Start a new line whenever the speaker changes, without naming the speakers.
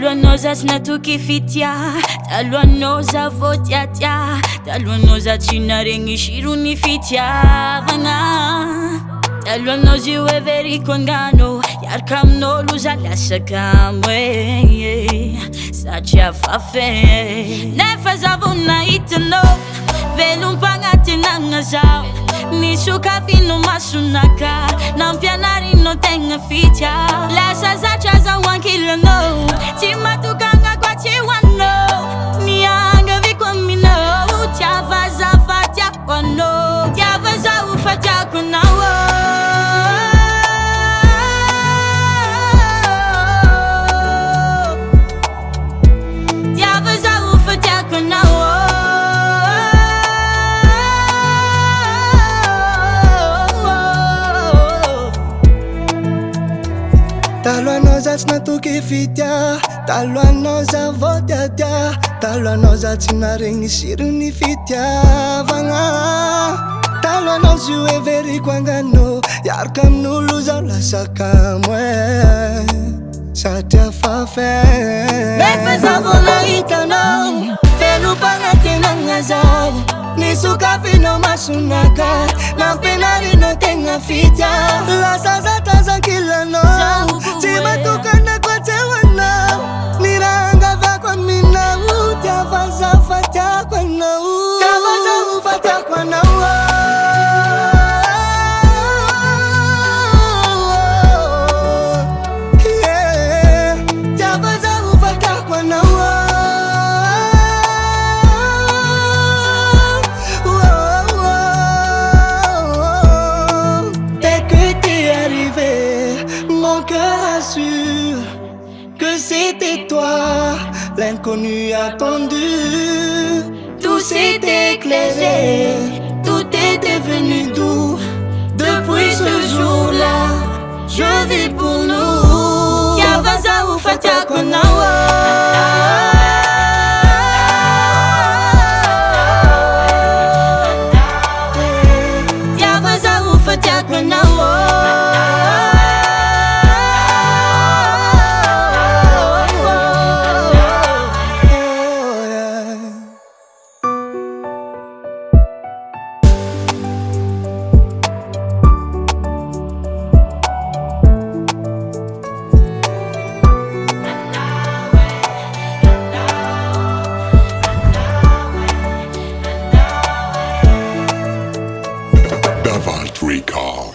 Talwanoza sinatukifitia, talwanoza votiatia, talwanoza chinarengishiru nifitia vanga. Talwanozi weveri kwangano, yarkam no luza lasakamwe, sacha fafe. Nefazavuna itano, velum pangati nangazao. Nisuka vino masunaka, nampianari no tenga fitia. Lasa zacha za wankila no, timatukanga kwa chiwano. Nianga vikwa mino, TIAVA zafatia kwa no. TIAVA zaho fatia kwa na wo. TIAVA zaho fatia kwa na wo.
Talwanoza sinatukifitia, talwanoza votiatia, talwanoza chinarengishiru nifitia vanga. Talwanozi weveri kwangano, yarkam nuluza lasakamwe, sacha fafe. Nefazavuna itano, velum pangati nangazao. Nisuka vino masunaka, nampenari no tenga fitia. Lasa zata za kila no, timatukana kwa tewana. Niranga vakwa mina, TIAVA zafatia kwa na u. TIAVA zaho fatia kwa na u. TIAVA zaho fatia kwa na u. Mon cœur assure que c'était toi, l'inconnu attendu. Tout s'est éclairé, tout est devenu doux. Depuis ce jour-là, je vis pour nous. TIAVA zaho fatia kwa na wo. TIAVA zaho fatia kwa na wo.
Arix TR.